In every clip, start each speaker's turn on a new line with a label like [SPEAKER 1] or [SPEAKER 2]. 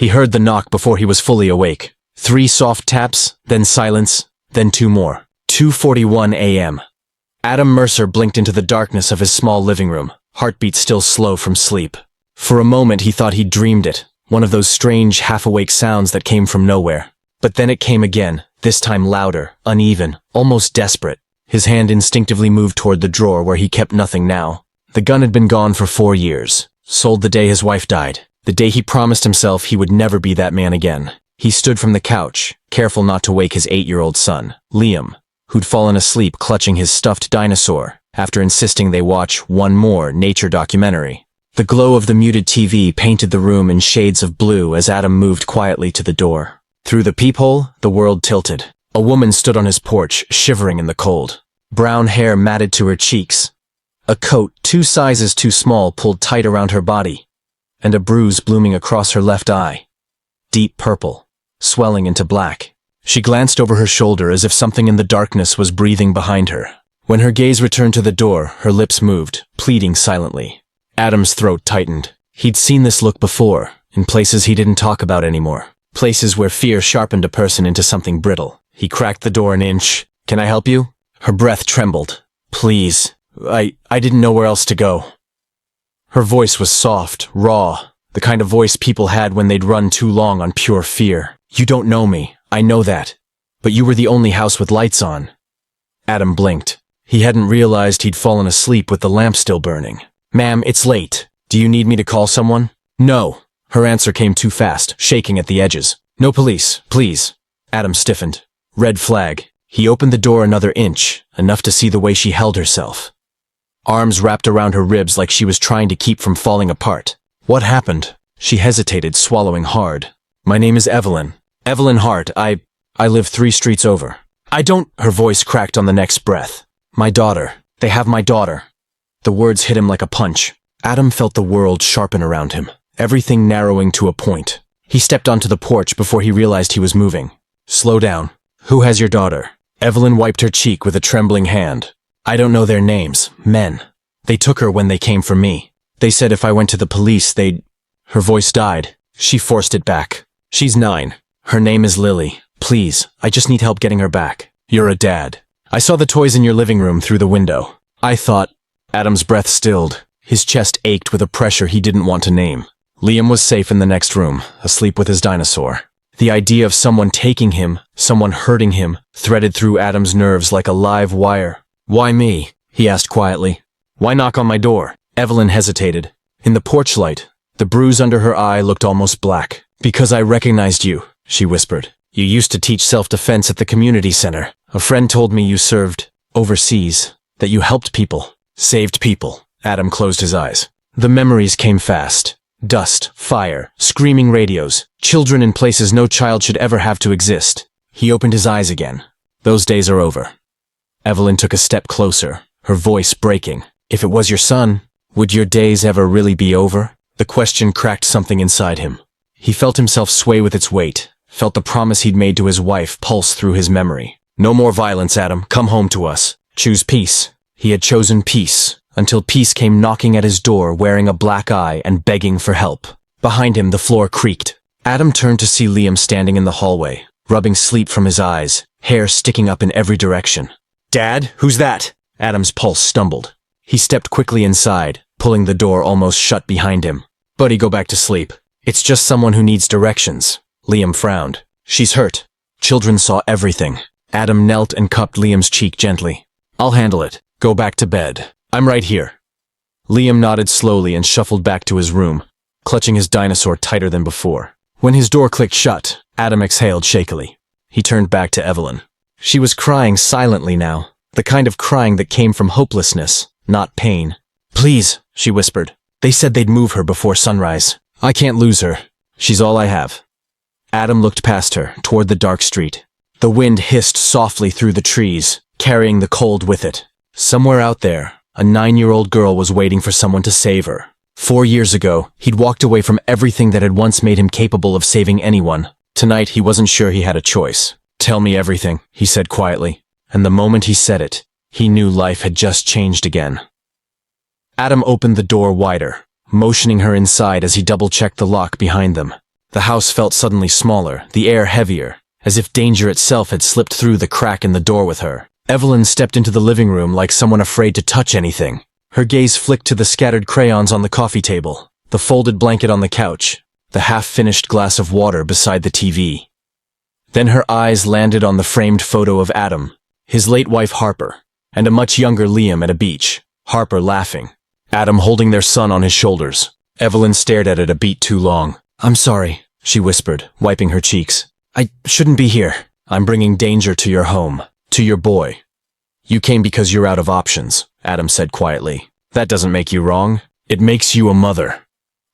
[SPEAKER 1] He heard the knock before he was fully awake. 3 soft taps, then silence, then 2 more. 2:41 a.m. Adam Mercer blinked into the darkness of his small living room, heartbeat still slow from sleep. For a moment he thought he'd dreamed it, one of those strange, half-awake sounds that came from nowhere. But then it came again, this time louder, uneven, almost desperate. His hand instinctively moved toward the drawer where he kept nothing now. The gun had been gone for 4 years, sold the day his wife died, the day he promised himself he would never be that man again. He stood from the couch, careful not to wake his 8-year-old son, Liam, who'd fallen asleep clutching his stuffed dinosaur after insisting they watch one more nature documentary. The glow of the muted TV painted the room in shades of blue as Adam moved quietly to the door. Through the peephole, the world tilted. A woman stood on his porch, shivering in the cold. Brown hair matted to her cheeks. A coat 2 sizes too small pulled tight around her body, and a bruise blooming across her left eye. Deep purple, swelling into black. She glanced over her shoulder as if something in the darkness was breathing behind her. When her gaze returned to the door, her lips moved, pleading silently. Adam's throat tightened. He'd seen this look before, in places he didn't talk about anymore. Places where fear sharpened a person into something brittle. He cracked the door an inch. "Can I help you?" Her breath trembled. "Please. I didn't know where else to go." Her voice was soft, raw, the kind of voice people had when they'd run too long on pure fear. "You don't know me. I know that. But you were the only house with lights on." Adam blinked. He hadn't realized he'd fallen asleep with the lamp still burning. "Ma'am, it's late. Do you need me to call someone?" "No." Her answer came too fast, shaking at the edges. "No police, please." Adam stiffened. Red flag. He opened the door another inch, enough to see the way she held herself. Arms wrapped around her ribs like she was trying to keep from falling apart. "What happened?" She hesitated, swallowing hard. "My name is Evelyn. Evelyn Hart. I live 3 streets over." "I don't—" Her voice cracked on the next breath. "My daughter. They have my daughter." The words hit him like a punch. Adam felt the world sharpen around him, everything narrowing to a point. He stepped onto the porch before he realized he was moving. "Slow down. Who has your daughter?" Evelyn wiped her cheek with a trembling hand. "I don't know their names. Men. They took her when they came for me. They said if I went to the police, they'd—" Her voice died. She forced it back. "She's 9. Her name is Lily. Please, I just need help getting her back. You're a dad. I saw the toys in your living room through the window. I thought—" Adam's breath stilled. His chest ached with a pressure he didn't want to name. Liam was safe in the next room, asleep with his dinosaur. The idea of someone taking him, someone hurting him, threaded through Adam's nerves like a live wire. "Why me?" he asked quietly. "Why knock on my door?" Evelyn hesitated. In the porch light, the bruise under her eye looked almost black. "Because I recognized you," she whispered. "You used to teach self-defense at the community center. A friend told me you served overseas, that you helped people, saved people." Adam closed his eyes. The memories came fast. Dust, fire, screaming radios, children in places no child should ever have to exist. He opened his eyes again. "Those days are over." Evelyn took a step closer, her voice breaking. "If it was your son, would your days ever really be over?" The question cracked something inside him. He felt himself sway with its weight, felt the promise he'd made to his wife pulse through his memory. "No more violence, Adam. Come home to us. Choose peace." He had chosen peace, until peace came knocking at his door wearing a black eye and begging for help. Behind him, the floor creaked. Adam turned to see Liam standing in the hallway, rubbing sleep from his eyes, hair sticking up in every direction. "Dad, who's that?" Adam's pulse stumbled. He stepped quickly inside, pulling the door almost shut behind him. "Buddy, go back to sleep. It's just someone who needs directions." Liam frowned. "She's hurt." Children saw everything. Adam knelt and cupped Liam's cheek gently. "I'll handle it. Go back to bed. I'm right here." Liam nodded slowly and shuffled back to his room, clutching his dinosaur tighter than before. When his door clicked shut, Adam exhaled shakily. He turned back to Evelyn. She was crying silently now, the kind of crying that came from hopelessness, not pain. "Please," she whispered. "They said they'd move her before sunrise. I can't lose her. She's all I have." Adam looked past her, toward the dark street. The wind hissed softly through the trees, carrying the cold with it. Somewhere out there, a 9-year-old girl was waiting for someone to save her. 4 years ago, he'd walked away from everything that had once made him capable of saving anyone. Tonight, he wasn't sure he had a choice. "Tell me everything," he said quietly. And the moment he said it, he knew life had just changed again. Adam opened the door wider, motioning her inside as he double-checked the lock behind them. The house felt suddenly smaller, the air heavier, as if danger itself had slipped through the crack in the door with her. Evelyn stepped into the living room like someone afraid to touch anything. Her gaze flicked to the scattered crayons on the coffee table, the folded blanket on the couch, the half-finished glass of water beside the TV. Then her eyes landed on the framed photo of Adam, his late wife Harper, and a much younger Liam at a beach, Harper laughing, Adam holding their son on his shoulders. Evelyn stared at it a beat too long. "I'm sorry," she whispered, wiping her cheeks. "I shouldn't be here. I'm bringing danger to your home, to your boy." "You came because you're out of options," Adam said quietly. "That doesn't make you wrong. It makes you a mother."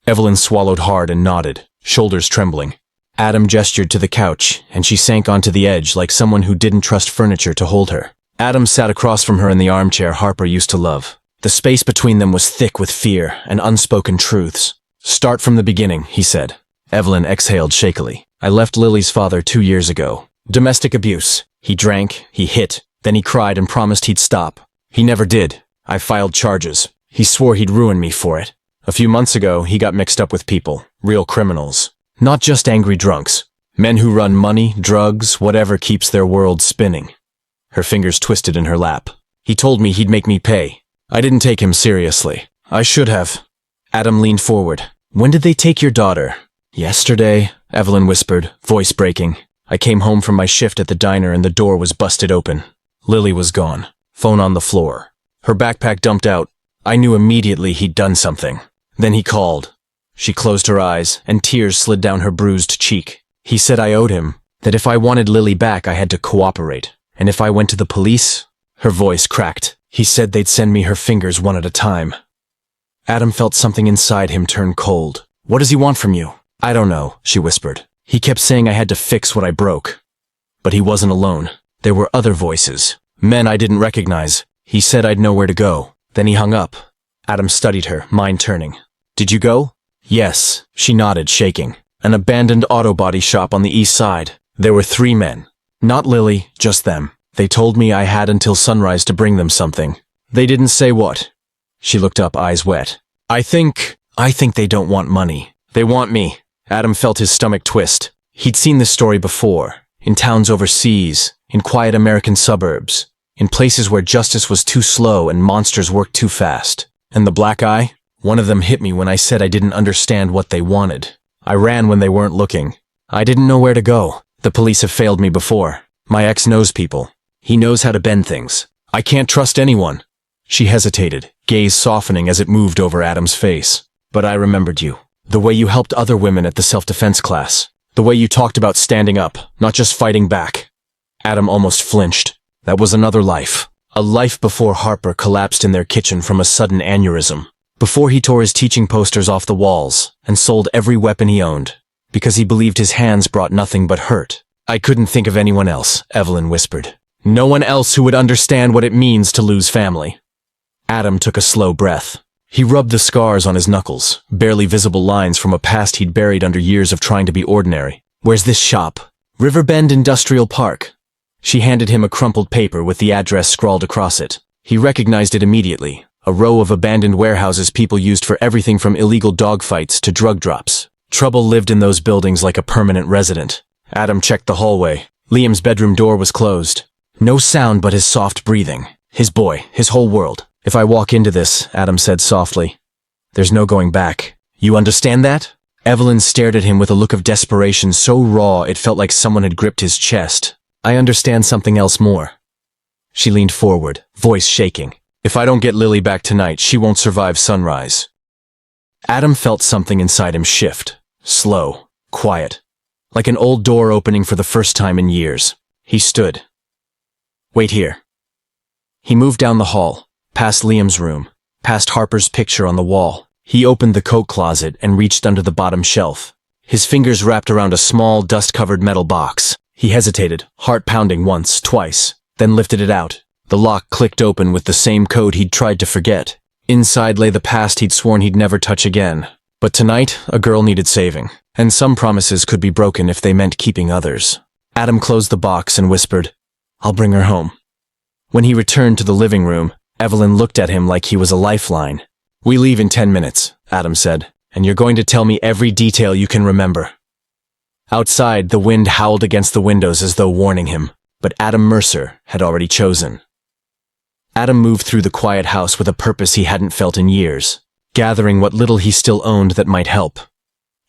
[SPEAKER 1] Evelyn swallowed hard and nodded, shoulders trembling. Adam gestured to the couch, and she sank onto the edge like someone who didn't trust furniture to hold her. Adam sat across from her in the armchair Harper used to love. The space between them was thick with fear and unspoken truths. "Start from the beginning," he said. Evelyn exhaled shakily. "I left Lily's father 2 years ago. Domestic abuse. He drank, he hit, then he cried and promised he'd stop. He never did. I filed charges. He swore he'd ruin me for it. A few months ago, he got mixed up with people, real criminals. Not just angry drunks. Men who run money, drugs, whatever keeps their world spinning." Her fingers twisted in her lap. "He told me he'd make me pay. I didn't take him seriously. I should have." Adam leaned forward. "When did they take your daughter?" "Yesterday," Evelyn whispered, voice breaking. "I came home from my shift at the diner and the door was busted open. Lily was gone. Phone on the floor. Her backpack dumped out. I knew immediately he'd done something. Then he called." She closed her eyes, and tears slid down her bruised cheek. "He said I owed him, that if I wanted Lily back I had to cooperate. And if I went to the police?" Her voice cracked. "He said they'd send me her fingers one at a time." Adam felt something inside him turn cold. "What does he want from you?" "I don't know," she whispered. "He kept saying I had to fix what I broke." But he wasn't alone. There were other voices. Men I didn't recognize. He said I'd know where to go. Then he hung up. Adam studied her, mind turning. "Did you go?" "Yes," she nodded, shaking. "An abandoned auto body shop on the east side. There were 3 men. Not Lily, just them. They told me I had until sunrise to bring them something. They didn't say what." She looked up, eyes wet. I think they don't want money. They want me." Adam felt his stomach twist. He'd seen this story before. In towns overseas, in quiet American suburbs, in places where justice was too slow and monsters worked too fast. And the black eye? One of them hit me when I said I didn't understand what they wanted. I ran when they weren't looking. I didn't know where to go. The police have failed me before. My ex knows people. He knows how to bend things. I can't trust anyone." She hesitated, gaze softening as it moved over Adam's face. "But I remembered you. The way you helped other women at the self-defense class. The way you talked about standing up, not just fighting back." Adam almost flinched. That was another life. A life before Harper collapsed in their kitchen from a sudden aneurysm. Before he tore his teaching posters off the walls and sold every weapon he owned. Because he believed his hands brought nothing but hurt. "I couldn't think of anyone else," Evelyn whispered. "No one else who would understand what it means to lose family." Adam took a slow breath. He rubbed the scars on his knuckles, barely visible lines from a past he'd buried under years of trying to be ordinary. "Where's this shop?" "Riverbend Industrial Park." She handed him a crumpled paper with the address scrawled across it. He recognized it immediately. A row of abandoned warehouses people used for everything from illegal dogfights to drug drops. Trouble lived in those buildings like a permanent resident. Adam checked the hallway. Liam's bedroom door was closed. No sound but his soft breathing. His boy, his whole world. "If I walk into this," Adam said softly, "there's no going back. You understand that?" Evelyn stared at him with a look of desperation so raw it felt like someone had gripped his chest. "I understand something else more." She leaned forward, voice shaking. "If I don't get Lily back tonight, she won't survive sunrise." Adam felt something inside him shift. Slow, quiet. Like an old door opening for the first time in years. He stood. "Wait here." He moved down the hall, past Liam's room, past Harper's picture on the wall. He opened the coat closet and reached under the bottom shelf. His fingers wrapped around a small, dust-covered metal box. He hesitated, heart pounding once, twice, then lifted it out. The lock clicked open with the same code he'd tried to forget. Inside lay the past he'd sworn he'd never touch again. But tonight, a girl needed saving, and some promises could be broken if they meant keeping others. Adam closed the box and whispered, "I'll bring her home." When he returned to the living room, Evelyn looked at him like he was a lifeline. "We leave in 10 minutes, Adam said, "and you're going to tell me every detail you can remember." Outside, the wind howled against the windows as though warning him, but Adam Mercer had already chosen. Adam moved through the quiet house with a purpose he hadn't felt in years, gathering what little he still owned that might help.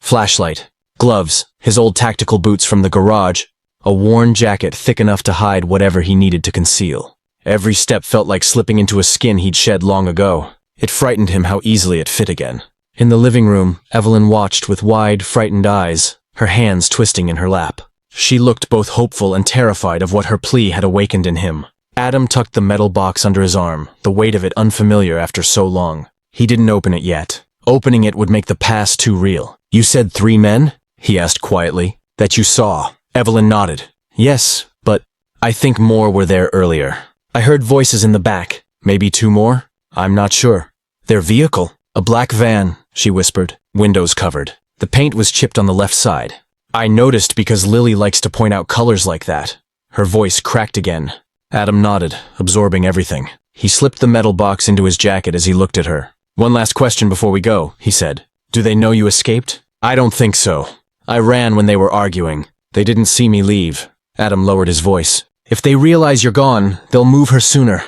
[SPEAKER 1] Flashlight, gloves, his old tactical boots from the garage, a worn jacket thick enough to hide whatever he needed to conceal. Every step felt like slipping into a skin he'd shed long ago. It frightened him how easily it fit again. In the living room, Evelyn watched with wide, frightened eyes, her hands twisting in her lap. She looked both hopeful and terrified of what her plea had awakened in him. Adam tucked the metal box under his arm, the weight of it unfamiliar after so long. He didn't open it yet. Opening it would make the past too real. "You said 3 men?" he asked quietly. "That you saw?" Evelyn nodded. "Yes, but I think more were there earlier. I heard voices in the back. Maybe 2 more? I'm not sure." "Their vehicle?" "A black van," she whispered, windows covered. The paint was chipped on the left side. "I noticed because Lily likes to point out colors like that." Her voice cracked again. Adam nodded, absorbing everything. He slipped the metal box into his jacket as he looked at her. "One last question before we go," he said. "Do they know you escaped?" "I don't think so. I ran when they were arguing. They didn't see me leave." Adam lowered his voice. "If they realize you're gone, they'll move her sooner."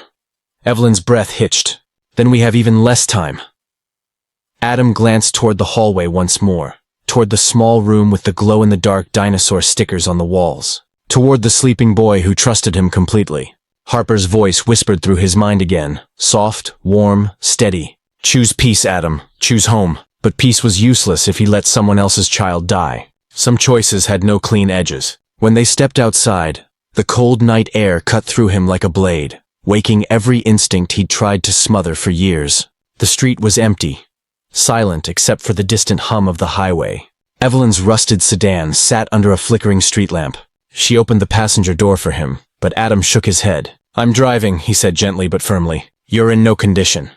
[SPEAKER 1] Evelyn's breath hitched. "Then we have even less time." Adam glanced toward the hallway once more, toward the small room with the glow-in-the-dark dinosaur stickers on the walls, toward the sleeping boy who trusted him completely. Harper's voice whispered through his mind again, soft, warm, steady. "Choose peace, Adam. Choose home." But peace was useless if he let someone else's child die. Some choices had no clean edges. When they stepped outside, the cold night air cut through him like a blade, waking every instinct he'd tried to smother for years. The street was empty, silent except for the distant hum of the highway. Evelyn's rusted sedan sat under a flickering street lamp. She opened the passenger door for him, but Adam shook his head. "I'm driving," he said gently but firmly. "You're in no condition."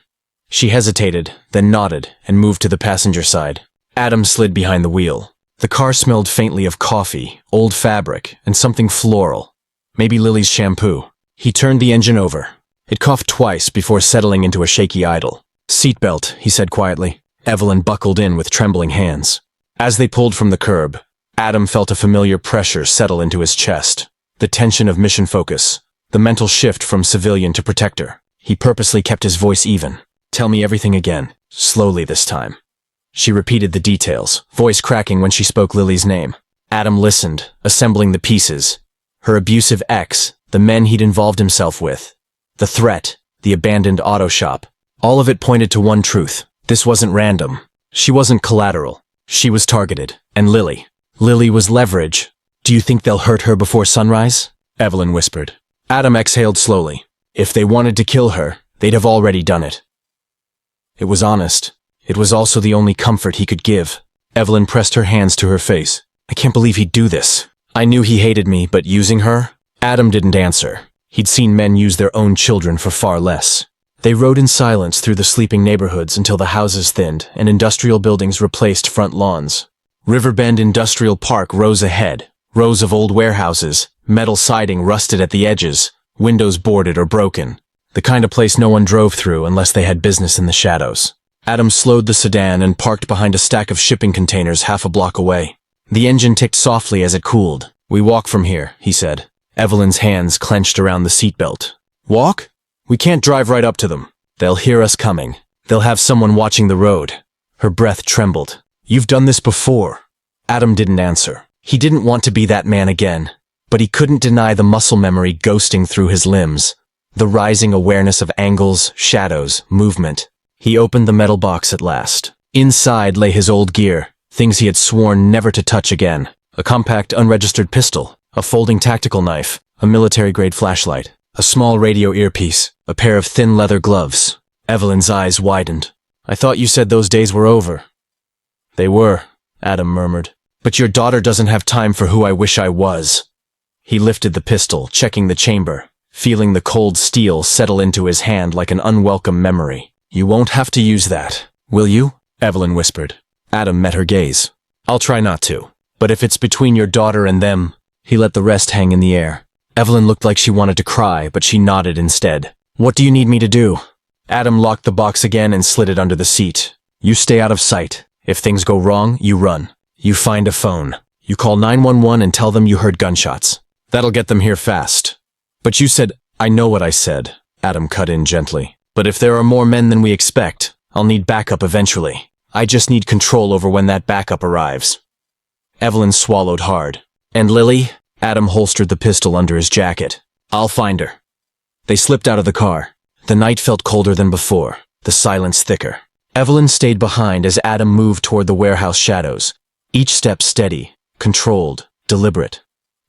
[SPEAKER 1] She hesitated, then nodded, and moved to the passenger side. Adam slid behind the wheel. The car smelled faintly of coffee, old fabric, and something floral. Maybe Lily's shampoo. He turned the engine over. It coughed twice before settling into a shaky idle. "Seatbelt," he said quietly. Evelyn buckled in with trembling hands. As they pulled from the curb, Adam felt a familiar pressure settle into his chest. The tension of mission focus, the mental shift from civilian to protector. He purposely kept his voice even. "Tell me everything again, slowly this time." She repeated the details, voice cracking when she spoke Lily's name. Adam listened, assembling the pieces. Her abusive ex, the men he'd involved himself with, the threat, the abandoned auto shop. All of it pointed to one truth. This wasn't random. She wasn't collateral. She was targeted. And Lily. Lily was leverage. "Do you think they'll hurt her before sunrise?" Evelyn whispered. Adam exhaled slowly. If they wanted to kill her, they'd have already done it. It was honest. It was also the only comfort he could give. Evelyn pressed her hands to her face. "I can't believe he'd do this. I knew he hated me, but using her?" Adam didn't answer. He'd seen men use their own children for far less. They rode in silence through the sleeping neighborhoods until the houses thinned and industrial buildings replaced front lawns. Riverbend Industrial Park rose ahead, rows of old warehouses, metal siding rusted at the edges, windows boarded or broken. The kind of place no one drove through unless they had business in the shadows. Adam slowed the sedan and parked behind a stack of shipping containers half a block away. The engine ticked softly as it cooled. "We walk from here," he said. Evelyn's hands clenched around the seatbelt. "Walk? We can't drive right up to them. They'll hear us coming. They'll have someone watching the road." Her breath trembled. "You've done this before." Adam didn't answer. He didn't want to be that man again, but he couldn't deny the muscle memory ghosting through his limbs, the rising awareness of angles, shadows, movement. He opened the metal box at last. Inside lay his old gear, things he had sworn never to touch again. A compact unregistered pistol, a folding tactical knife, a military-grade flashlight, a small radio earpiece, a pair of thin leather gloves. Evelyn's eyes widened. "I thought you said those days were over." "They were," Adam murmured. "But your daughter doesn't have time for who I wish I was." He lifted the pistol, checking the chamber, feeling the cold steel settle into his hand like an unwelcome memory. "You won't have to use that, will you?" Evelyn whispered. Adam met her gaze. "I'll try not to. But if it's between your daughter and them..." He let the rest hang in the air. Evelyn looked like she wanted to cry, but she nodded instead. "What do you need me to do?" Adam locked the box again and slid it under the seat. "You stay out of sight. If things go wrong, you run. You find a phone. You call 911 and tell them you heard gunshots. That'll get them here fast. But you said, I know what I said, Adam cut in gently. But if there are more men than we expect, I'll need backup eventually. I just need control over when that backup arrives. Evelyn swallowed hard. And Lily? Adam holstered the pistol under his jacket. I'll find her. They slipped out of the car. The night felt colder than before, the silence thicker. Evelyn stayed behind as Adam moved toward the warehouse shadows, each step steady, controlled, deliberate,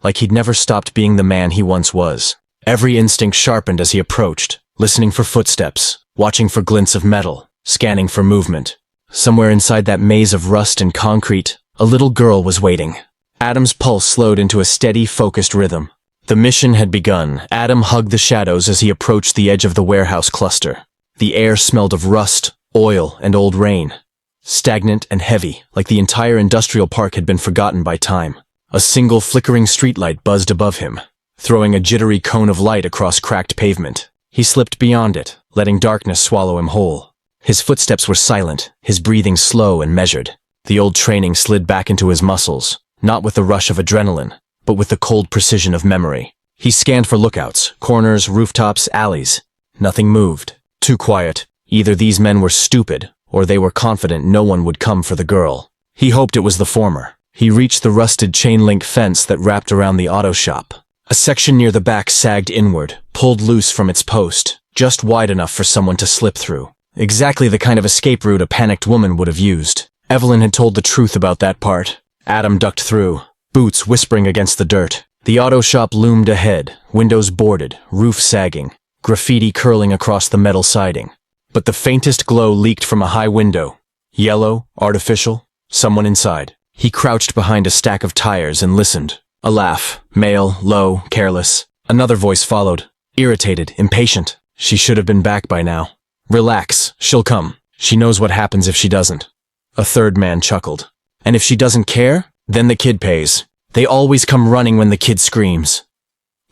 [SPEAKER 1] like he'd never stopped being the man he once was. Every instinct sharpened as he approached, listening for footsteps, watching for glints of metal, scanning for movement. Somewhere inside that maze of rust and concrete, a little girl was waiting. Adam's pulse slowed into a steady, focused rhythm. The mission had begun. Adam hugged the shadows as he approached the edge of the warehouse cluster. The air smelled of rust, oil, and old rain. Stagnant and heavy, like the entire industrial park had been forgotten by time. A single flickering streetlight buzzed above him, throwing a jittery cone of light across cracked pavement. He slipped beyond it, letting darkness swallow him whole. His footsteps were silent, his breathing slow and measured. The old training slid back into his muscles, not with the rush of adrenaline, but with the cold precision of memory. He scanned for lookouts, corners, rooftops, alleys. Nothing moved. Too quiet. Either these men were stupid, or they were confident no one would come for the girl. He hoped it was the former. He reached the rusted chain-link fence that wrapped around the auto shop. A section near the back sagged inward, pulled loose from its post, just wide enough for someone to slip through. Exactly the kind of escape route a panicked woman would have used. Evelyn had told the truth about that part. Adam ducked through, boots whispering against the dirt. The auto shop loomed ahead, windows boarded, roof sagging, graffiti curling across the metal siding. But the faintest glow leaked from a high window. Yellow, artificial, someone inside. He crouched behind a stack of tires and listened. A laugh, male, low, careless. Another voice followed, irritated, impatient. She should have been back by now. Relax, she'll come. She knows what happens if she doesn't. A third man chuckled. And if she doesn't care, then the kid pays. They always come running when the kid screams.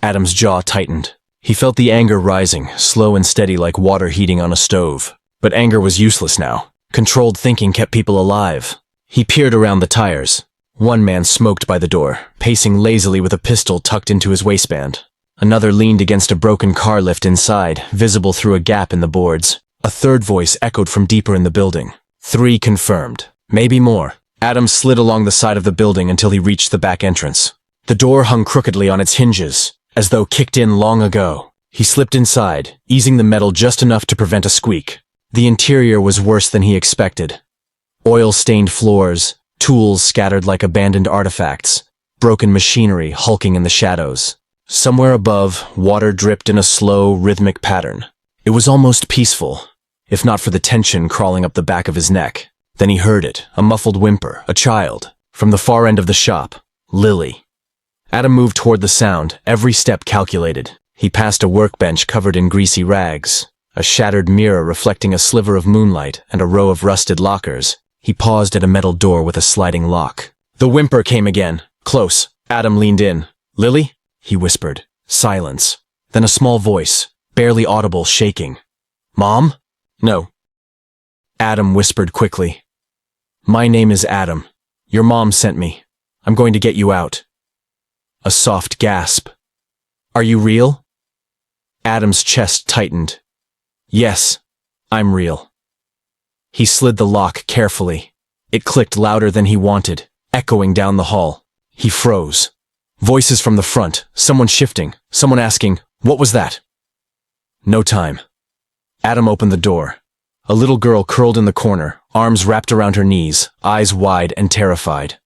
[SPEAKER 1] Adam's jaw tightened. He felt the anger rising, slow and steady like water heating on a stove. But anger was useless now. Controlled thinking kept people alive. He peered around the tires. One man smoked by the door, pacing lazily with a pistol tucked into his waistband. Another leaned against a broken car lift inside, visible through a gap in the boards. A third voice echoed from deeper in the building. 3 confirmed. Maybe more. Adam slid along the side of the building until he reached the back entrance. The door hung crookedly on its hinges, as though kicked in long ago. He slipped inside, easing the metal just enough to prevent a squeak. The interior was worse than he expected. Oil-stained floors, tools scattered like abandoned artifacts, broken machinery hulking in the shadows. Somewhere above, water dripped in a slow, rhythmic pattern. It was almost peaceful, if not for the tension crawling up the back of his neck. Then he heard it, a muffled whimper, a child, from the far end of the shop. Lily. Adam moved toward the sound, every step calculated. He passed a workbench covered in greasy rags, a shattered mirror reflecting a sliver of moonlight, and a row of rusted lockers. He paused at a metal door with a sliding lock. The whimper came again, close. Adam leaned in. Lily? He whispered. Silence. Then a small voice, barely audible, shaking. Mom? No. Adam whispered quickly. My name is Adam. Your mom sent me. I'm going to get you out. A soft gasp. Are you real? Adam's chest tightened. Yes, I'm real. He slid the lock carefully. It clicked louder than he wanted, echoing down the hall. He froze. Voices from the front, someone shifting, someone asking, what was that? No time. Adam opened the door. A little girl curled in the corner, arms wrapped around her knees, eyes wide and terrified.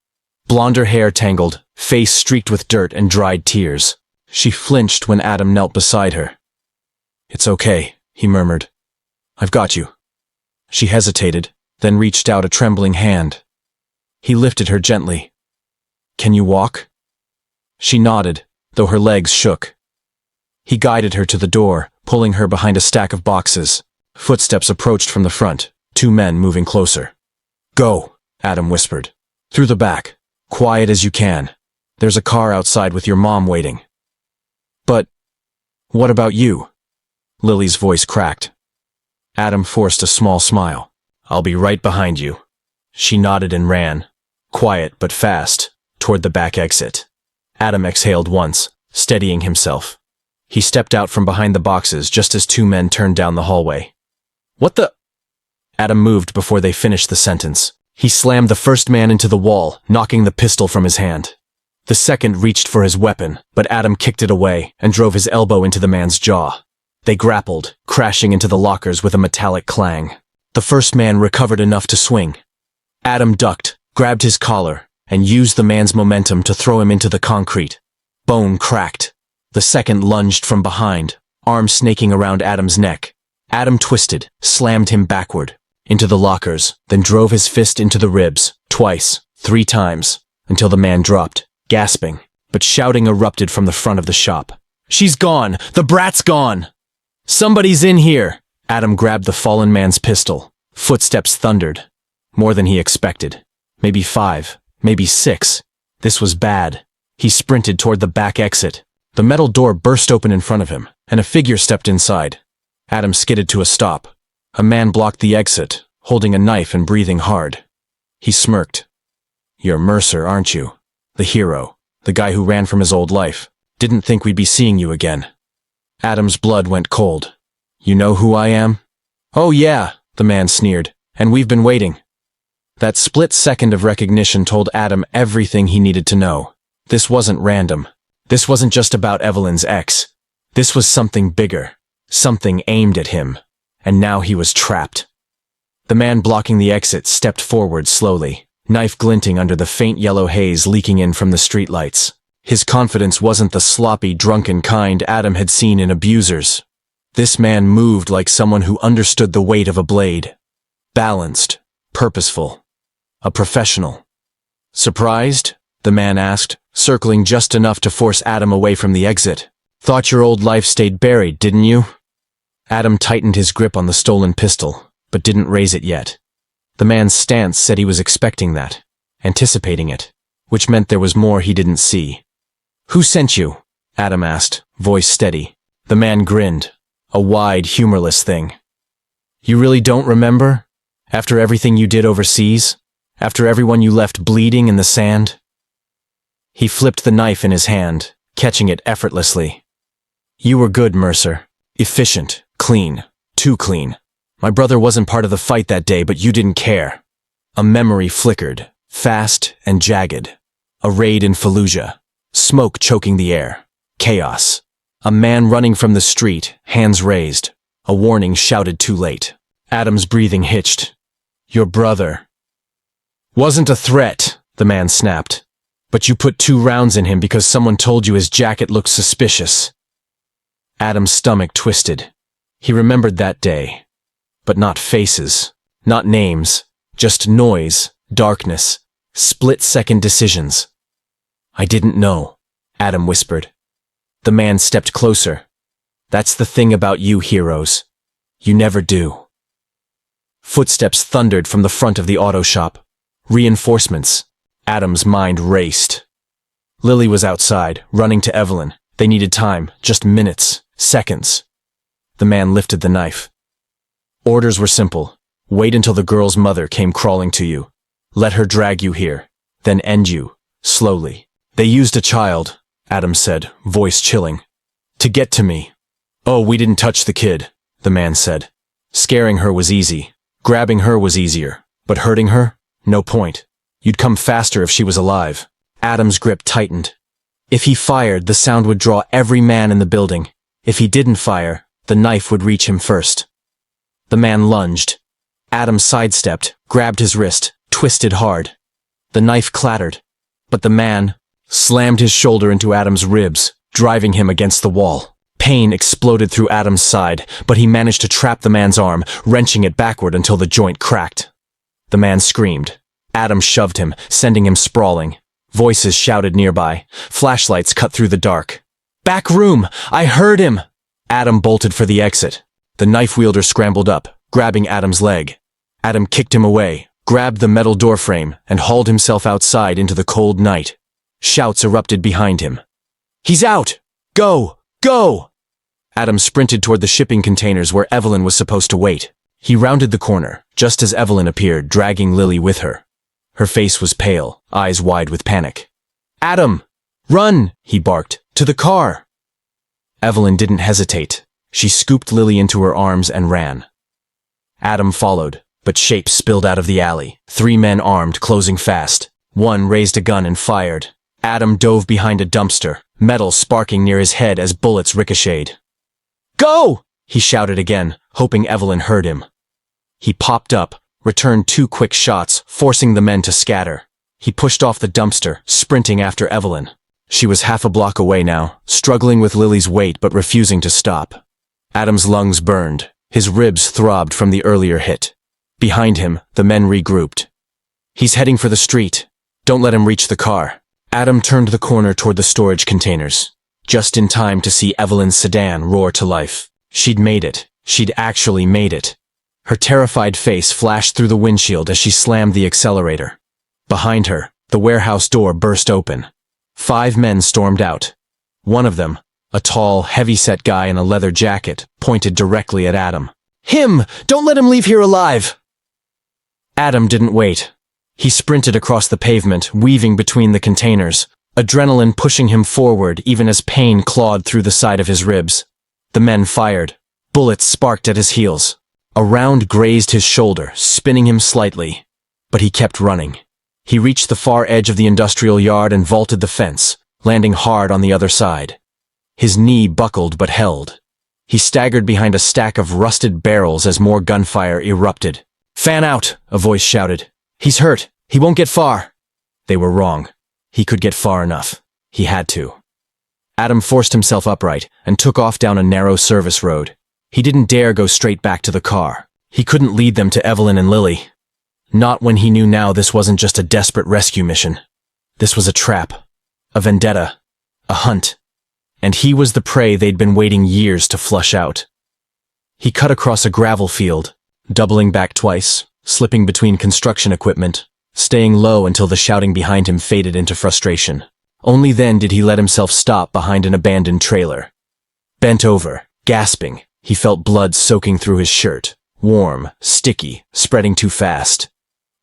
[SPEAKER 1] Blonder hair tangled, face streaked with dirt and dried tears. She flinched when Adam knelt beside her. It's okay, he murmured. I've got you. She hesitated, then reached out a trembling hand. He lifted her gently. Can you walk? She nodded, though her legs shook. He guided her to the door, pulling her behind a stack of boxes. Footsteps approached from the front, 2 men moving closer. Go, Adam whispered. Through the back, quiet as you can. There's a car outside with your mom waiting. But what about you? Lily's voice cracked. Adam forced a small smile. I'll be right behind you. She nodded and ran. Quiet but fast, toward the back exit. Adam exhaled once, steadying himself. He stepped out from behind the boxes just as two men turned down the hallway. What the? Adam moved before they finished the sentence. He slammed the first man into the wall, knocking the pistol from his hand. The second reached for his weapon, but Adam kicked it away and drove his elbow into the man's jaw. They grappled, crashing into the lockers with a metallic clang. The first man recovered enough to swing. Adam ducked, grabbed his collar, and used the man's momentum to throw him into the concrete. Bone cracked. The second lunged from behind, arm snaking around Adam's neck. Adam twisted, slammed him backward, into the lockers, then drove his fist into the ribs, twice, 3 times, until the man dropped, gasping, but shouting erupted from the front of the shop. "She's gone! The brat's gone! Somebody's in here!" Adam grabbed the fallen man's pistol. Footsteps thundered. More than he expected. Maybe 5, maybe 6. This was bad. He sprinted toward the back exit. The metal door burst open in front of him, and a figure stepped inside. Adam skidded to a stop. A man blocked the exit, holding a knife and breathing hard. He smirked. "You're Mercer, aren't you? The hero, the guy who ran from his old life. Didn't think we'd be seeing you again." Adam's blood went cold. "You know who I am?" "Oh yeah," the man sneered, "and we've been waiting." That split second of recognition told Adam everything he needed to know. This wasn't random. This wasn't just about Evelyn's ex. This was something bigger, something aimed at him, and now he was trapped. The man blocking the exit stepped forward slowly, knife glinting under the faint yellow haze leaking in from the streetlights. His confidence wasn't the sloppy, drunken kind Adam had seen in abusers. This man moved like someone who understood the weight of a blade. Balanced, purposeful, a professional. "Surprised?" the man asked, circling just enough to force Adam away from the exit. "Thought your old life stayed buried, didn't you?" Adam tightened his grip on the stolen pistol, but didn't raise it yet. The man's stance said he was expecting that, anticipating it, which meant there was more he didn't see. "Who sent you?" Adam asked, voice steady. The man grinned, a wide, humorless thing. "You really don't remember? After everything you did overseas? After everyone you left bleeding in the sand?" He flipped the knife in his hand, catching it effortlessly. "You were good, Mercer. Efficient, clean, too clean. My brother wasn't part of the fight that day, but you didn't care." A memory flickered, fast and jagged. A raid in Fallujah. Smoke choking the air. Chaos. A man running from the street, hands raised. A warning shouted too late. Adam's breathing hitched. "Your brother." "Wasn't a threat," the man snapped. "But you put 2 rounds in him because someone told you his jacket looked suspicious." Adam's stomach twisted. He remembered that day. But not faces, not names, just noise, darkness, split-second decisions. "I didn't know," Adam whispered. The man stepped closer. "That's the thing about you heroes. You never do." Footsteps thundered from the front of the auto shop. Reinforcements. Adam's mind raced. Lily was outside, running to Evelyn. They needed time, just minutes, seconds. The man lifted the knife. Orders were simple. Wait until the girl's mother came crawling to you. Let her drag you here, then end you, slowly. "They used a child," Adam said, voice chilling. "To get to me." "Oh, we didn't touch the kid," the man said. "Scaring her was easy. Grabbing her was easier. But hurting her? No point. You'd come faster if she was alive." Adam's grip tightened. If he fired, the sound would draw every man in the building. If he didn't fire, the knife would reach him first. The man lunged. Adam sidestepped, grabbed his wrist, twisted hard. The knife clattered, but the man slammed his shoulder into Adam's ribs, driving him against the wall. Pain exploded through Adam's side, but he managed to trap the man's arm, wrenching it backward until the joint cracked. The man screamed. Adam shoved him, sending him sprawling. Voices shouted nearby. Flashlights cut through the dark. "Back room! I heard him!" Adam bolted for the exit. The knife wielder scrambled up, grabbing Adam's leg. Adam kicked him away, grabbed the metal doorframe, and hauled himself outside into the cold night. Shouts erupted behind him. "He's out! Go! Go!" Adam sprinted toward the shipping containers where Evelyn was supposed to wait. He rounded the corner, just as Evelyn appeared, dragging Lily with her. Her face was pale, eyes wide with panic. Adam! Run! He barked. To the car! Evelyn didn't hesitate. She scooped Lily into her arms and ran. Adam followed, but shapes spilled out of the alley. 3 men armed, closing fast. One raised a gun and fired. Adam dove behind a dumpster, metal sparking near his head as bullets ricocheted. Go! He shouted again, hoping Evelyn heard him. He popped up, returned 2 quick shots, forcing the men to scatter. He pushed off the dumpster, sprinting after Evelyn. She was half a block away now, struggling with Lily's weight but refusing to stop. Adam's lungs burned. His ribs throbbed from the earlier hit. Behind him, the men regrouped. He's heading for the street. Don't let him reach the car. Adam turned the corner toward the storage containers, just in time to see Evelyn's sedan roar to life. She'd made it. She'd actually made it. Her terrified face flashed through the windshield as she slammed the accelerator. Behind her, the warehouse door burst open. 5 men stormed out. One of them, a tall, heavy-set guy in a leather jacket, pointed directly at Adam. Him! Don't let him leave here alive! Adam didn't wait. He sprinted across the pavement, weaving between the containers, adrenaline pushing him forward even as pain clawed through the side of his ribs. The men fired. Bullets sparked at his heels. A round grazed his shoulder, spinning him slightly. But he kept running. He reached the far edge of the industrial yard and vaulted the fence, landing hard on the other side. His knee buckled but held. He staggered behind a stack of rusted barrels as more gunfire erupted. Fan out, a voice shouted. He's hurt. He won't get far. They were wrong. He could get far enough. He had to. Adam forced himself upright and took off down a narrow service road. He didn't dare go straight back to the car. He couldn't lead them to Evelyn and Lily. Not when he knew now this wasn't just a desperate rescue mission. This was a trap, a vendetta, a hunt. And he was the prey they'd been waiting years to flush out. He cut across a gravel field, doubling back twice, slipping between construction equipment, staying low until the shouting behind him faded into frustration. Only then did he let himself stop behind an abandoned trailer. Bent over, gasping, he felt blood soaking through his shirt, warm, sticky, spreading too fast.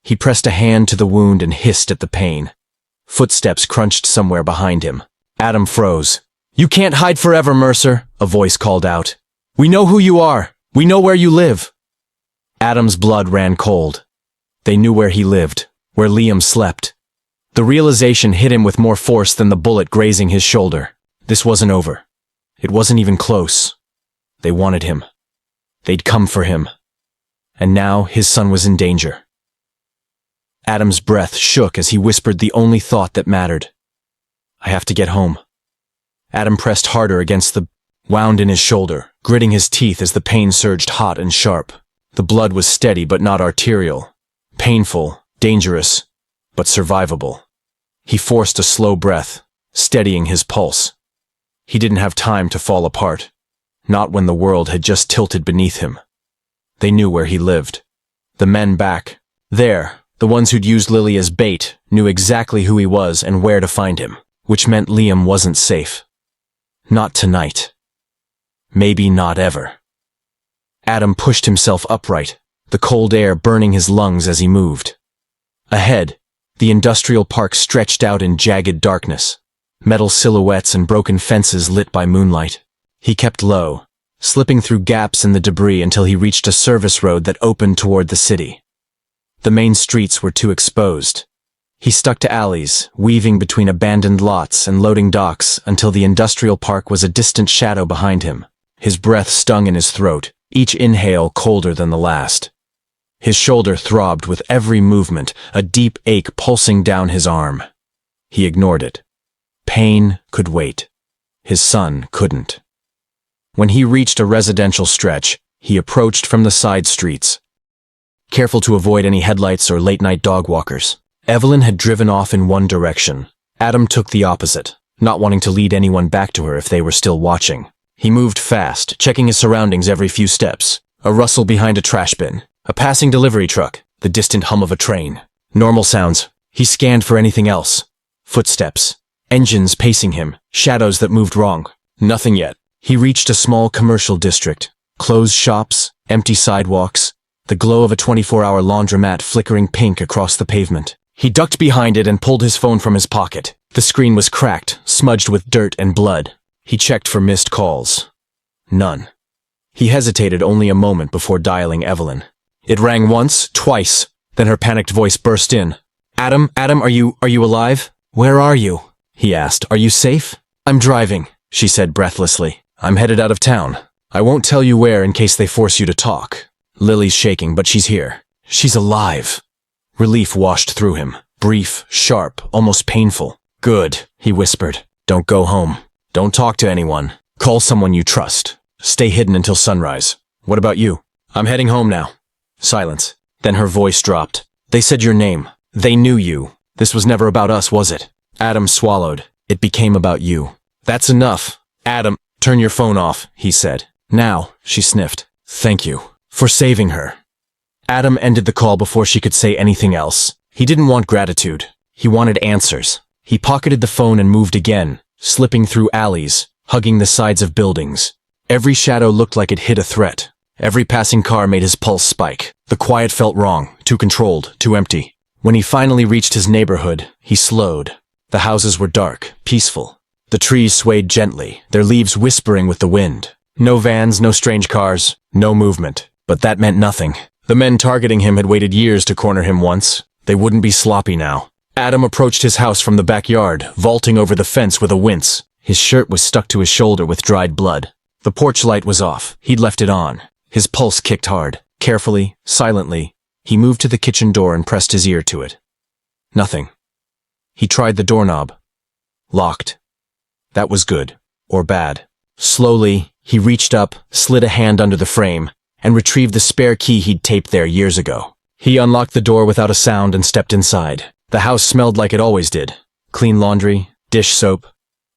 [SPEAKER 1] He pressed a hand to the wound and hissed at the pain. Footsteps crunched somewhere behind him. Adam froze. You can't hide forever, Mercer, a voice called out. We know who you are. We know where you live. Adam's blood ran cold. They knew where he lived, where Liam slept. The realization hit him with more force than the bullet grazing his shoulder. This wasn't over. It wasn't even close. They wanted him. They'd come for him. And now his son was in danger. Adam's breath shook as he whispered the only thought that mattered. I have to get home. Adam pressed harder against the wound in his shoulder, gritting his teeth as the pain surged hot and sharp. The blood was steady but not arterial. Painful, dangerous, but survivable. He forced a slow breath, steadying his pulse. He didn't have time to fall apart. Not when the world had just tilted beneath him. They knew where he lived. The men back there, the ones who'd used Lily as bait, knew exactly who he was and where to find him, which meant Liam wasn't safe. Not tonight. Maybe not ever. Adam pushed himself upright, the cold air burning his lungs as he moved. Ahead, the industrial park stretched out in jagged darkness, metal silhouettes and broken fences lit by moonlight. He kept low, slipping through gaps in the debris until he reached a service road that opened toward the city. The main streets were too exposed. He stuck to alleys, weaving between abandoned lots and loading docks until the industrial park was a distant shadow behind him. His breath stung in his throat, each inhale colder than the last. His shoulder throbbed with every movement, a deep ache pulsing down his arm. He ignored it. Pain could wait. His son couldn't. When he reached a residential stretch, he approached from the side streets, careful to avoid any headlights or late-night dog walkers. Evelyn had driven off in one direction. Adam took the opposite, not wanting to lead anyone back to her if they were still watching. He moved fast, checking his surroundings every few steps. A rustle behind a trash bin, a passing delivery truck, the distant hum of a train. Normal sounds. He scanned for anything else. Footsteps, engines pacing him, shadows that moved wrong. Nothing yet. He reached a small commercial district. Closed shops, empty sidewalks, the glow of a 24-hour laundromat flickering pink across the pavement. He ducked behind it and pulled his phone from his pocket. The screen was cracked, smudged with dirt and blood. He checked for missed calls. None. He hesitated only a moment before dialing Evelyn. It rang once, twice, then her panicked voice burst in. Adam, are you alive? Where are you? He asked. Are you safe? I'm driving, she said breathlessly. I'm headed out of town. I won't tell you where in case they force you to talk. Lily's shaking, but she's here. She's alive. Relief washed through him. Brief, sharp, almost painful. Good, he whispered. Don't go home. Don't talk to anyone. Call someone you trust. Stay hidden until sunrise. What about you? I'm heading home now. Silence. Then her voice dropped. They said your name. They knew you. This was never about us, was it? Adam swallowed. It became about you. That's enough. Adam, turn your phone off, he said. Now, she sniffed. Thank you. For saving her. Adam ended the call before she could say anything else. He didn't want gratitude. He wanted answers. He pocketed the phone and moved again, slipping through alleys, hugging the sides of buildings. Every shadow looked like it hid a threat. Every passing car made his pulse spike. The quiet felt wrong, too controlled, too empty. When he finally reached his neighborhood, he slowed. The houses were dark, peaceful. The trees swayed gently, their leaves whispering with the wind. No vans, no strange cars, no movement. But that meant nothing. The men targeting him had waited years to corner him once. They wouldn't be sloppy now. Adam approached his house from the backyard, vaulting over the fence with a wince. His shirt was stuck to his shoulder with dried blood. The porch light was off. He'd left it on. His pulse kicked hard. Carefully, silently, he moved to the kitchen door and pressed his ear to it. Nothing. He tried the doorknob. Locked. That was good. Or bad. Slowly, he reached up, slid a hand under the frame, and retrieved the spare key he'd taped there years ago. He unlocked the door without a sound and stepped inside. The house smelled like it always did. Clean laundry, dish soap.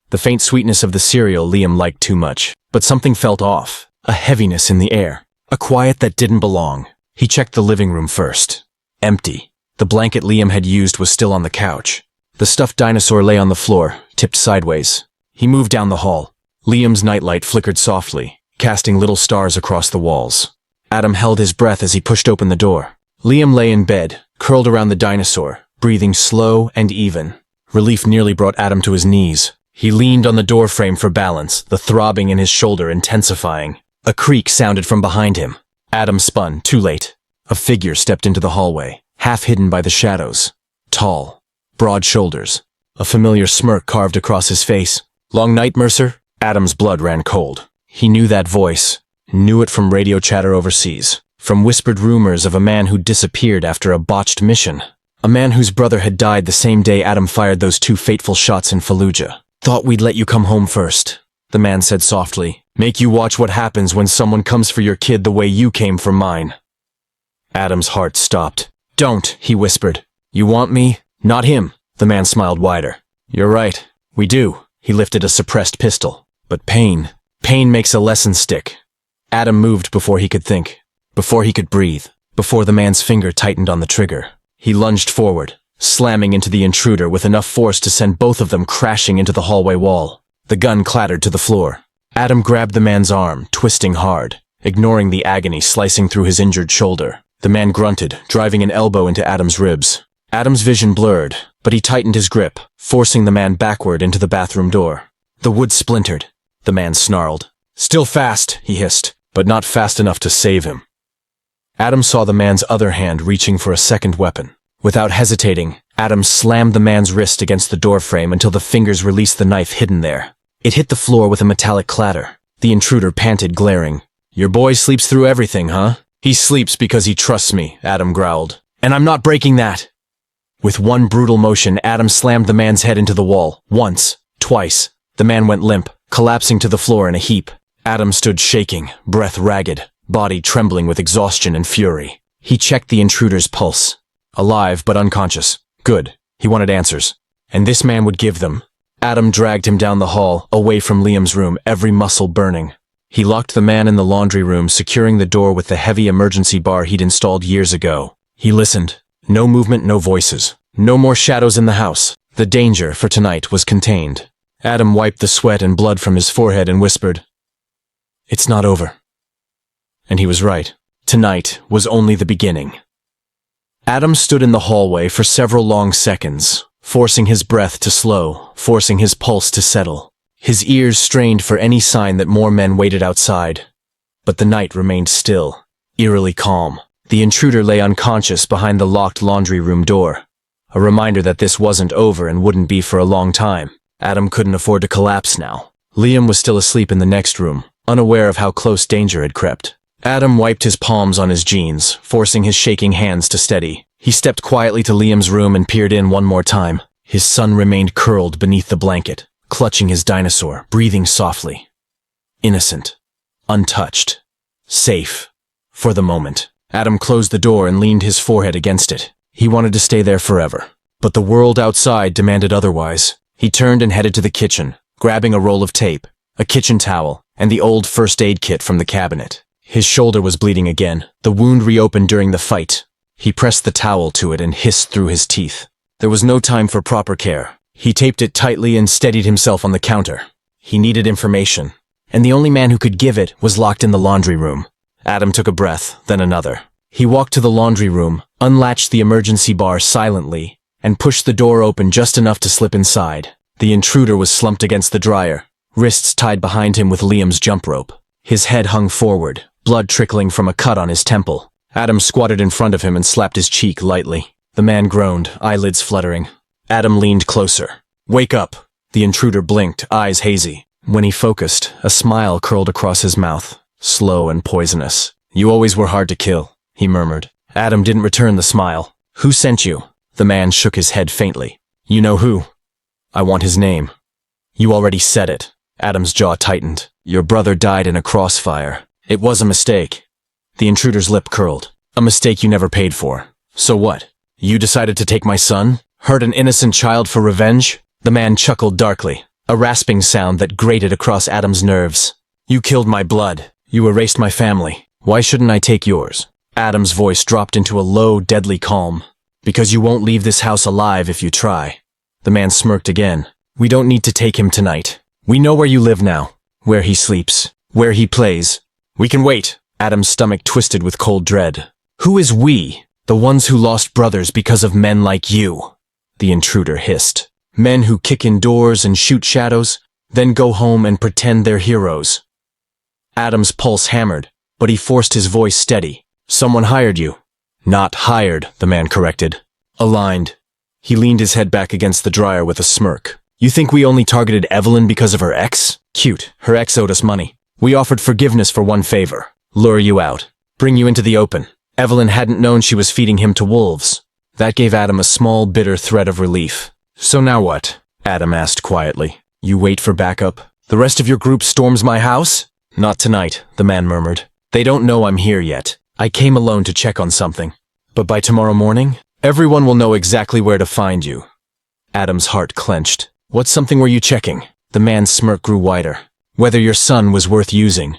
[SPEAKER 1] The faint sweetness of the cereal Liam liked too much. But something felt off. A heaviness in the air. A quiet that didn't belong. He checked the living room first. Empty. The blanket Liam had used was still on the couch. The stuffed dinosaur lay on the floor, tipped sideways. He moved down the hall. Liam's nightlight flickered softly, casting little stars across the walls. Adam held his breath as he pushed open the door. Liam lay in bed, curled around the dinosaur, breathing slow and even. Relief nearly brought Adam to his knees. He leaned on the doorframe for balance, the throbbing in his shoulder intensifying. A creak sounded from behind him. Adam spun, too late. A figure stepped into the hallway, half hidden by the shadows. Tall, broad shoulders, a familiar smirk carved across his face. Long night, Mercer? Adam's blood ran cold. He knew that voice, knew it from radio chatter overseas, from whispered rumors of a man who disappeared after a botched mission. A man whose brother had died the same day Adam fired those 2 fateful shots in Fallujah. Thought we'd let you come home first, the man said softly. Make you watch what happens when someone comes for your kid the way you came for mine. Adam's heart stopped. Don't, he whispered. You want me? Not him. The man smiled wider. You're right. We do. He lifted a suppressed pistol. But pain makes a lesson stick. Adam moved before he could think, before he could breathe, before the man's finger tightened on the trigger. He lunged forward, slamming into the intruder with enough force to send both of them crashing into the hallway wall. The gun clattered to the floor. Adam grabbed the man's arm, twisting hard, ignoring the agony slicing through his injured shoulder. The man grunted, driving an elbow into Adam's ribs. Adam's vision blurred, but he tightened his grip, forcing the man backward into the bathroom door. The wood splintered. The man snarled. Still fast, he hissed, but not fast enough to save him. Adam saw the man's other hand reaching for a second weapon. Without hesitating, Adam slammed the man's wrist against the doorframe until the fingers released the knife hidden there. It hit the floor with a metallic clatter. The intruder panted, glaring. Your boy sleeps through everything, huh? He sleeps because he trusts me, Adam growled. And I'm not breaking that. With one brutal motion, Adam slammed the man's head into the wall. Once, twice. The man went limp, collapsing to the floor in a heap. Adam stood shaking, breath ragged, body trembling with exhaustion and fury. He checked the intruder's pulse. Alive but unconscious. Good. He wanted answers. And this man would give them. Adam dragged him down the hall, away from Liam's room, every muscle burning. He locked the man in the laundry room, securing the door with the heavy emergency bar he'd installed years ago. He listened. No movement, no voices. No more shadows in the house. The danger, for tonight, was contained. Adam wiped the sweat and blood from his forehead and whispered, It's not over. And he was right. Tonight was only the beginning. Adam stood in the hallway for several long seconds, forcing his breath to slow, forcing his pulse to settle. His ears strained for any sign that more men waited outside. But the night remained still, eerily calm. The intruder lay unconscious behind the locked laundry room door. A reminder that this wasn't over and wouldn't be for a long time. Adam couldn't afford to collapse now. Liam was still asleep in the next room, unaware of how close danger had crept. Adam wiped his palms on his jeans, forcing his shaking hands to steady. He stepped quietly to Liam's room and peered in one more time. His son remained curled beneath the blanket, clutching his dinosaur, breathing softly. Innocent. Untouched. Safe. For the moment. Adam closed the door and leaned his forehead against it. He wanted to stay there forever. But the world outside demanded otherwise. He turned and headed to the kitchen, grabbing a roll of tape, a kitchen towel, and the old first aid kit from the cabinet. His shoulder was bleeding again. The wound reopened during the fight. He pressed the towel to it and hissed through his teeth. There was no time for proper care. He taped it tightly and steadied himself on the counter. He needed information, and the only man who could give it was locked in the laundry room. Adam took a breath, then another. He walked to the laundry room, unlatched the emergency bar silently, and pushed the door open just enough to slip inside. The intruder was slumped against the dryer, wrists tied behind him with Liam's jump rope. His head hung forward, blood trickling from a cut on his temple. Adam squatted in front of him and slapped his cheek lightly. The man groaned, eyelids fluttering. Adam leaned closer. "Wake up!" The intruder blinked, eyes hazy. When he focused, a smile curled across his mouth, slow and poisonous. "You always were hard to kill," he murmured. Adam didn't return the smile. "Who sent you?" The man shook his head faintly. "You know who?" "I want his name." "You already said it." Adam's jaw tightened. "Your brother died in a crossfire. It was a mistake." The intruder's lip curled. "A mistake you never paid for. So what? You decided to take my son? Hurt an innocent child for revenge?" The man chuckled darkly, a rasping sound that grated across Adam's nerves. "You killed my blood. You erased my family. Why shouldn't I take yours?" Adam's voice dropped into a low, deadly calm. "Because you won't leave this house alive if you try." The man smirked again. "We don't need to take him tonight. We know where you live now, where he sleeps, where he plays. We can wait." Adam's stomach twisted with cold dread. "Who is we? The ones who lost brothers because of men like you?" The intruder hissed. "Men who kick in doors and shoot shadows, then go home and pretend they're heroes." Adam's pulse hammered, but he forced his voice steady. "Someone hired you." "Not hired," the man corrected. "Aligned." He leaned his head back against the dryer with a smirk. "You think we only targeted Evelyn because of her ex? Cute. Her ex owed us money. We offered forgiveness for one favor. Lure you out. Bring you into the open. Evelyn hadn't known she was feeding him to wolves." That gave Adam a small, bitter thread of relief. "So now what?" Adam asked quietly. "You wait for backup? The rest of your group storms my house?" "Not tonight," the man murmured. "They don't know I'm here yet. I came alone to check on something. But by tomorrow morning, everyone will know exactly where to find you." Adam's heart clenched. "What something were you checking?" The man's smirk grew wider. "Whether your son was worth using."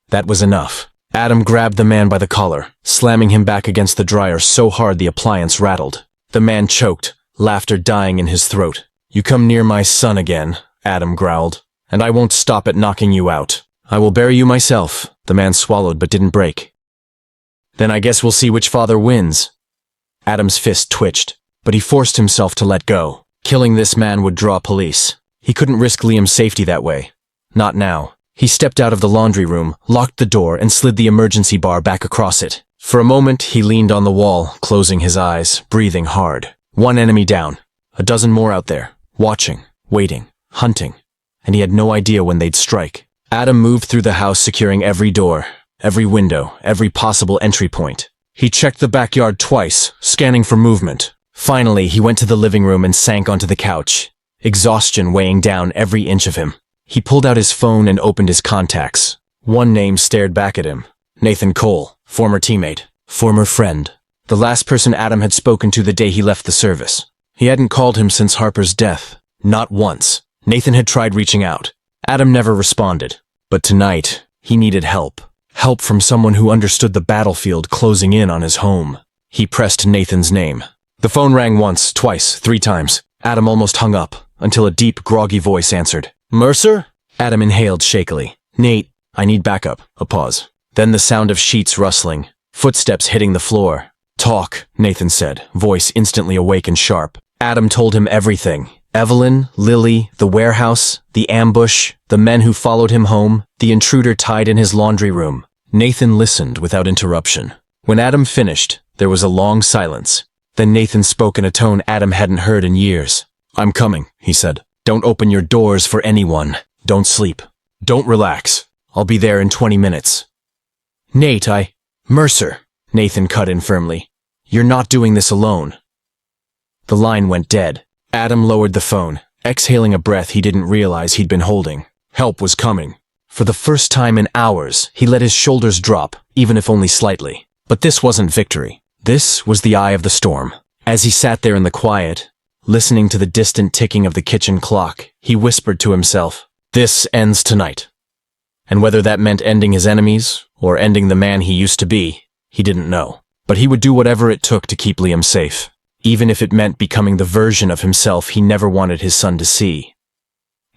[SPEAKER 1] That was enough. Adam grabbed the man by the collar, slamming him back against the dryer so hard the appliance rattled. The man choked, laughter dying in his throat. "You come near my son again," Adam growled, "and I won't stop at knocking you out. I will bury you myself." The man swallowed but didn't break. "Then I guess we'll see which father wins." Adam's fist twitched, but he forced himself to let go. Killing this man would draw police. He couldn't risk Liam's safety that way. Not now. He stepped out of the laundry room, locked the door, and slid the emergency bar back across it. For a moment, he leaned on the wall, closing his eyes, breathing hard. One enemy down. A dozen more out there, watching, waiting, hunting. And he had no idea when they'd strike. Adam moved through the house, securing every door, every window, every possible entry point. He checked the backyard twice, scanning for movement. Finally, he went to the living room and sank onto the couch, exhaustion weighing down every inch of him. He pulled out his phone and opened his contacts. One name stared back at him. Nathan Cole, former teammate, former friend. The last person Adam had spoken to the day he left the service. He hadn't called him since Harper's death. Not once. Nathan had tried reaching out. Adam never responded. But tonight, he needed help. Help from someone who understood the battlefield closing in on his home. He pressed Nathan's name. The phone rang once, twice, 3 times. Adam almost hung up, until a deep, groggy voice answered. "Mercer?" Adam inhaled shakily. "Nate, I need backup." A pause. Then the sound of sheets rustling, footsteps hitting the floor. "Talk," Nathan said, voice instantly awake and sharp. Adam told him everything. Evelyn, Lily, the warehouse, the ambush, the men who followed him home, the intruder tied in his laundry room. Nathan listened without interruption. When Adam finished, there was a long silence. Then Nathan spoke in a tone Adam hadn't heard in years. "I'm coming," he said. "Don't open your doors for anyone. Don't sleep. Don't relax. I'll be there in 20 minutes. Nate, Mercer," Nathan cut in firmly. "You're not doing this alone." The line went dead. Adam lowered the phone, exhaling a breath he didn't realize he'd been holding. Help was coming. For the first time in hours, he let his shoulders drop, even if only slightly. But this wasn't victory. This was the eye of the storm. As he sat there in the quiet, listening to the distant ticking of the kitchen clock, he whispered to himself, "This ends tonight." And whether that meant ending his enemies, or ending the man he used to be, he didn't know. But he would do whatever it took to keep Liam safe, even if it meant becoming the version of himself he never wanted his son to see.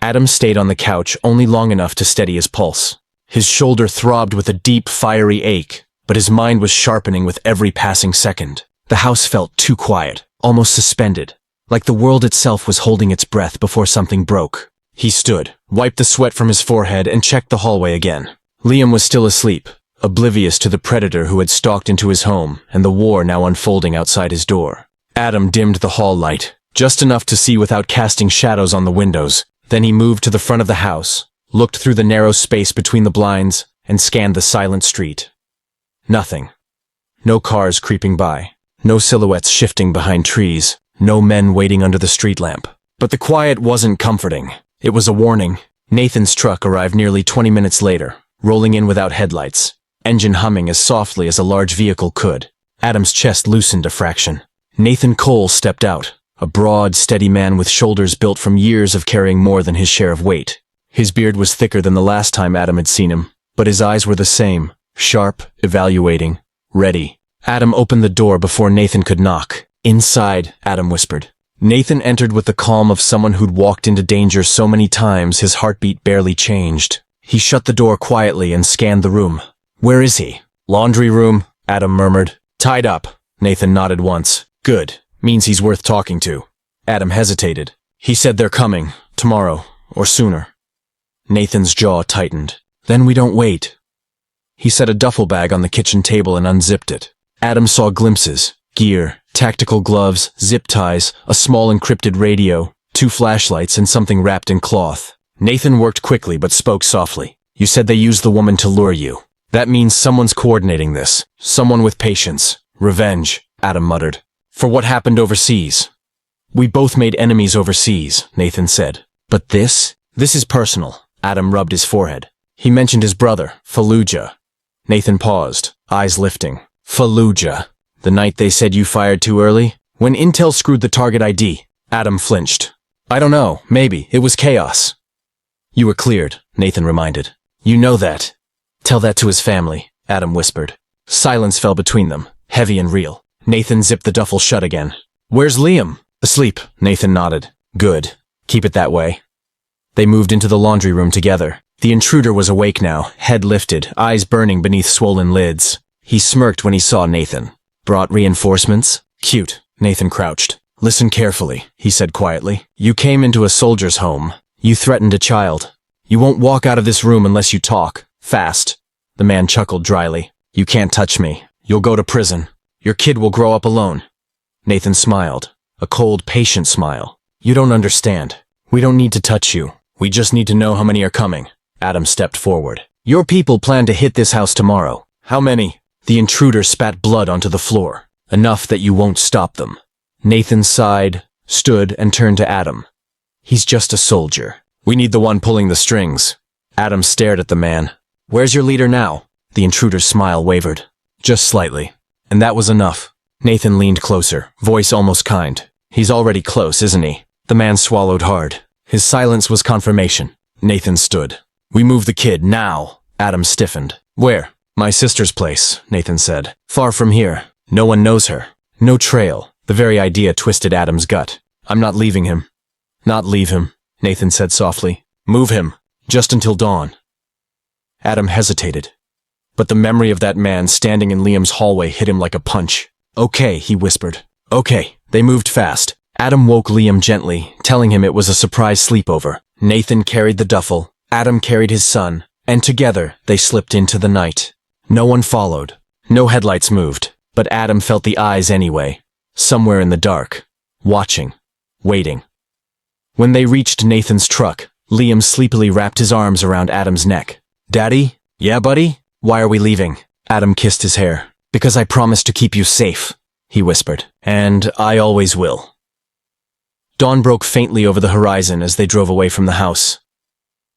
[SPEAKER 1] Adam stayed on the couch only long enough to steady his pulse. His shoulder throbbed with a deep, fiery ache, but his mind was sharpening with every passing second. The house felt too quiet, almost suspended, like the world itself was holding its breath before something broke. He stood, wiped the sweat from his forehead, and checked the hallway again. Liam was still asleep, oblivious to the predator who had stalked into his home and the war now unfolding outside his door. Adam dimmed the hall light, just enough to see without casting shadows on the windows. Then he moved to the front of the house, looked through the narrow space between the blinds, and scanned the silent street. Nothing. No cars creeping by. No silhouettes shifting behind trees. No men waiting under the street lamp. But the quiet wasn't comforting. It was a warning. Nathan's truck arrived nearly 20 minutes later, rolling in without headlights, engine humming as softly as a large vehicle could. Adam's chest loosened a fraction. Nathan Cole stepped out, a broad, steady man with shoulders built from years of carrying more than his share of weight. His beard was thicker than the last time Adam had seen him, but his eyes were the same, sharp, evaluating, ready. Adam opened the door before Nathan could knock. "Inside," Adam whispered. Nathan entered with the calm of someone who'd walked into danger so many times his heartbeat barely changed. He shut the door quietly and scanned the room. "Where is he?" "Laundry room," Adam murmured. "Tied up." Nathan nodded once. "Good. Means he's worth talking to." Adam hesitated. "He said they're coming. Tomorrow. Or sooner." Nathan's jaw tightened. "Then we don't wait." He set a duffel bag on the kitchen table and unzipped it. Adam saw glimpses. Gear, tactical gloves, zip ties, a small encrypted radio, 2 flashlights, and something wrapped in cloth. Nathan worked quickly but spoke softly. "You said they used the woman to lure you. That means someone's coordinating this. Someone with patience. Revenge," Adam muttered. "For what happened overseas." "We both made enemies overseas," Nathan said. "But this is personal." Adam rubbed his forehead. He mentioned his brother, Fallujah. Nathan paused, eyes lifting. "Fallujah. The night they said you fired too early? When Intel screwed the target ID?" Adam flinched. "I don't know. Maybe. It was chaos." "You were cleared," Nathan reminded. "You know that." "Tell that to his family," Adam whispered. Silence fell between them, heavy and real. Nathan zipped the duffel shut again. "Where's Liam?" "Asleep," Nathan nodded. "Good. Keep it that way." They moved into the laundry room together. The intruder was awake now, head lifted, eyes burning beneath swollen lids. He smirked when he saw Nathan. "Brought reinforcements?" "Cute." Nathan crouched. "Listen carefully," he said quietly. "You came into a soldier's home. You threatened a child. You won't walk out of this room unless you talk. Fast." The man chuckled dryly. "You can't touch me. You'll go to prison. Your kid will grow up alone." Nathan smiled. A cold, patient smile. "You don't understand. We don't need to touch you. We just need to know how many are coming." Adam stepped forward. "Your people plan to hit this house tomorrow. How many?" The intruder spat blood onto the floor. "Enough that you won't stop them." Nathan sighed, stood, and turned to Adam. "He's just a soldier. We need the one pulling the strings." Adam stared at the man. "Where's your leader now?" The intruder's smile wavered. "Just slightly. And that was enough." Nathan leaned closer, voice almost kind. "He's already close, isn't he?" The man swallowed hard. His silence was confirmation. Nathan stood. "We move the kid, now." Adam stiffened. "Where?" "My sister's place," Nathan said. "Far from here. No one knows her. No trail." The very idea twisted Adam's gut. "I'm not leaving him." "Not leave him," Nathan said softly. "Move him. Just until dawn." Adam hesitated. But the memory of that man standing in Liam's hallway hit him like a punch. "Okay," he whispered. "Okay." They moved fast. Adam woke Liam gently, telling him it was a surprise sleepover. Nathan carried the duffel, Adam carried his son, and together they slipped into the night. No one followed. No headlights moved, but Adam felt the eyes anyway, somewhere in the dark, watching, waiting. When they reached Nathan's truck, Liam sleepily wrapped his arms around Adam's neck. "Daddy? Yeah, buddy? Why are we leaving?" Adam kissed his hair. "Because I promised to keep you safe," he whispered. "And I always will." Dawn broke faintly over the horizon as they drove away from the house.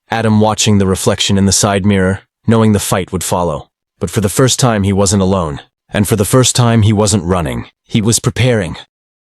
[SPEAKER 1] Adam watching the reflection in the side mirror, knowing the fight would follow. But for the first time he wasn't alone. And for the first time he wasn't running. He was preparing.